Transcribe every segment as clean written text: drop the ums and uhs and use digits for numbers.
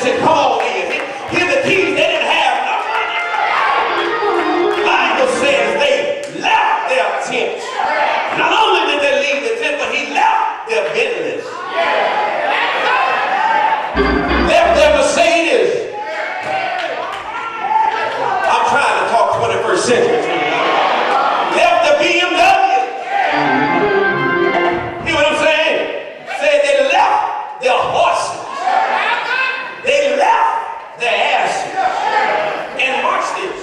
said, come on in. Here the keys, they didn't have no money. The Bible says they left their tents. Not only did they leave the tent, but he left their business. Left their Mercedes. I'm trying to talk 21st century. Left the BMW. Hear what I'm saying? Said they left their horses. They left their asses. And watch this.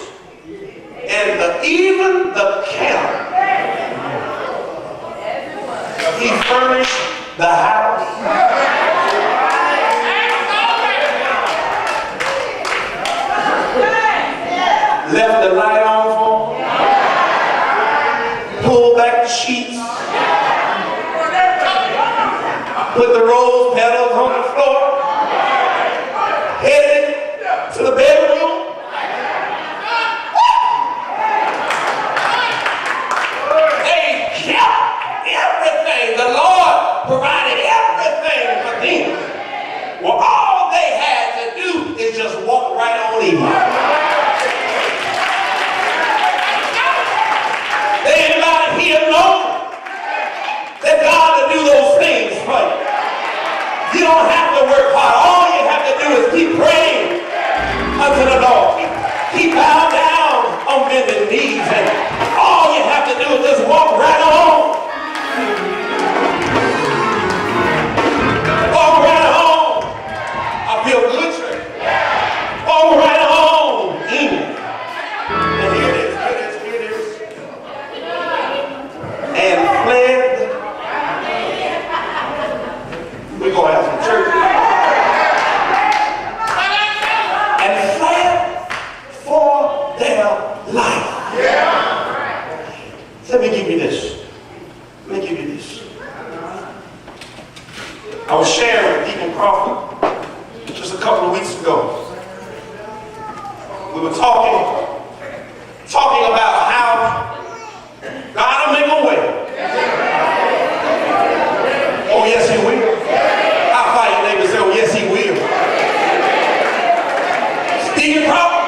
And even the camp, he furnished the house. Left the light on for him. Pulled back the sheets. Put the rose petals on the floor. Headed to the bedroom. They kept everything. The Lord provided everything for them. Well, all they had to do is just walk right on in. Anybody here know that God will do those things for you? You don't have to work hard. All you have to do is keep praying unto the Lord. Keep bowed down on bended knees, and all you have to do is just walk right on. Walk right on. I feel good, church. Walk right on in. And here it is. And fled. We're going to have some church. And fled for their life. Let me give you this. Let me give you this. I was sharing with Deacon Crawford just a couple of weeks ago. We were talking about how God will make a way. Oh, yes, he will. How far your neighbor say, oh, yes, he will. Stephen Crawford.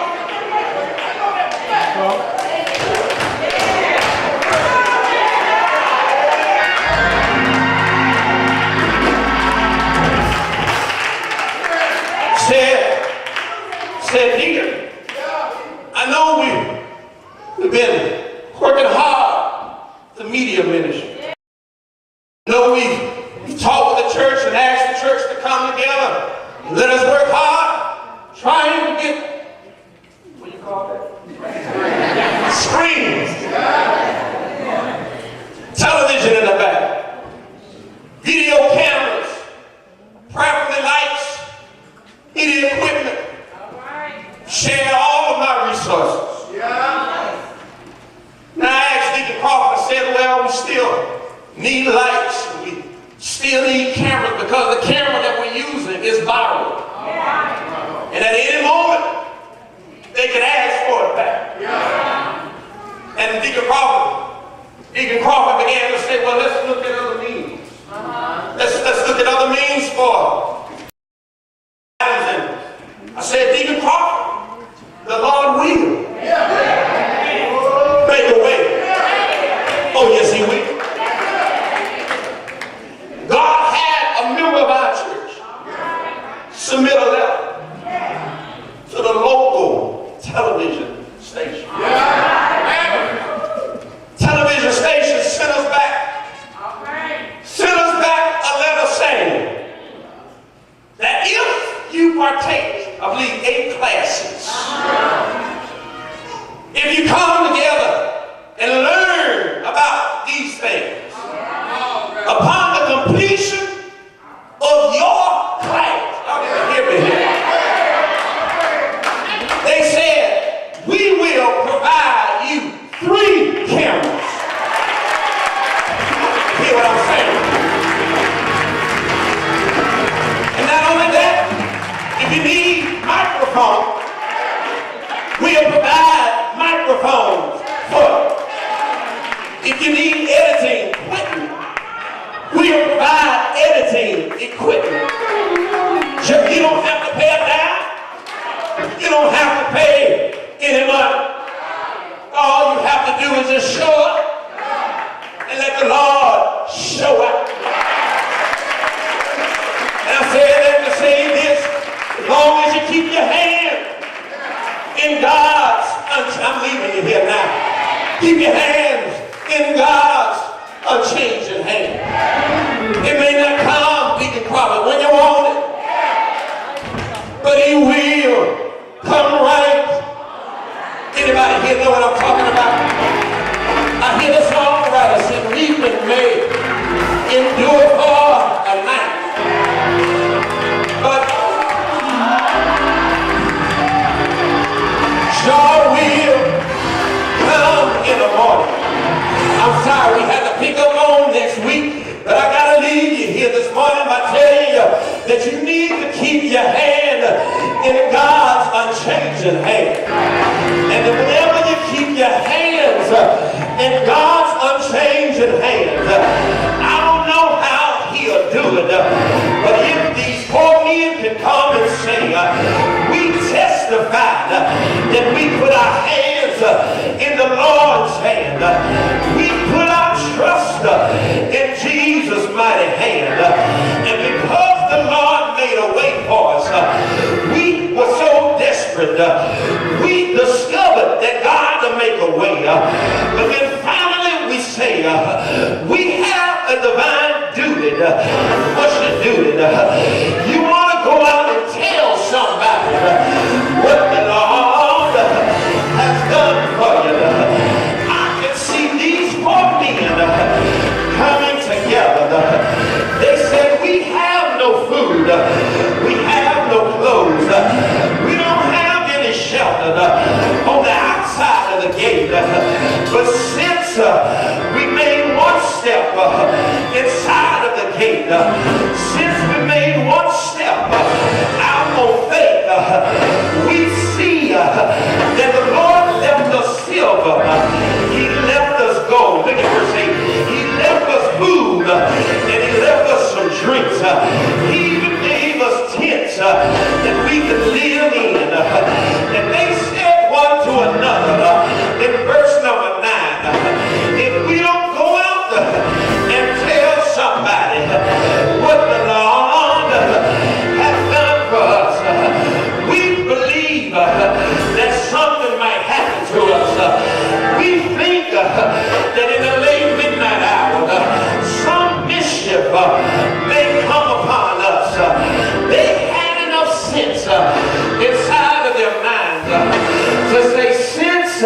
Said, Deacon, I know we've been working hard the media ministry. No, we've talked with the church and asked the church to come together and let us work hard trying to get, what do you call that? Screens. Television in the back. Video cameras. Practical lights. Media equipment. Share all of my resources. Now I asked Deacon Crawford, I said, well, we still need lights. We still need cameras because the camera that we're using is viral. And at any moment, they can ask for it back. And Deacon Crawford began to say, well, let's look at other means. Let's look at other means for it. I said, Deacon Crawford, the Lord will make a way. Oh, yes, he will. God had a member of our church submit a letter to the local television station. Television station sent us back a letter saying that if you partake, I believe 8 classes, if you come together and learn about these things, upon the completion of your class, hear me here, they said, we will provide you 3 cameras. Hear what I'm saying? And not only that, if you need microphones, we'll provide microphones for you. If you need editing equipment, we'll provide editing equipment. You don't have to pay a dime. You don't have to pay any money. All you have to do is just show up and let the Lord show up. And I say that to say this, as long as you keep your hand in God's, I'm leaving you here now. Keep your hands in God's unchanging hand. It may not come, Deacon Crawford, when you want it, but he will come right. Anybody here know what I'm talking about? I hear the songwriter say, weeping may endure for a night, but joy will come in the morning. I'm sorry we had to pick up on next week, but I gotta leave you here this morning by telling you that you need to keep your hand in God's unchanging hand. And that whenever you keep your hands in God's unchanging hand, I don't know how he'll do it, but if these four men can come and say, we testified that we put our hands in the Lord's hand, we put our trust in Jesus' mighty hand, and because the Lord made a way for us, we were so desperate, we discovered that God to make a way, but then finally we say, we have a divine duty. What's your duty? You want to go out and tell somebody what the Lord has done for you. I can see these four men coming together. They said, we have no food, we have no clothes, we don't have any shelter on the outside of the gate, but since we made one step inside of the gate, since we made one step out on faith, we see that the Lord left us silver, he left us gold. Look at verse 8. He left us food and he left us some drinks. He even gave us tents that we could live in. And they said one to another in verse number 9, if we don't go out and tell somebody what the Lord has done for us, we believe that something might happen to us. We think that in the late midnight hour, some mischief may come upon us. They had enough sense inside of their minds to say, since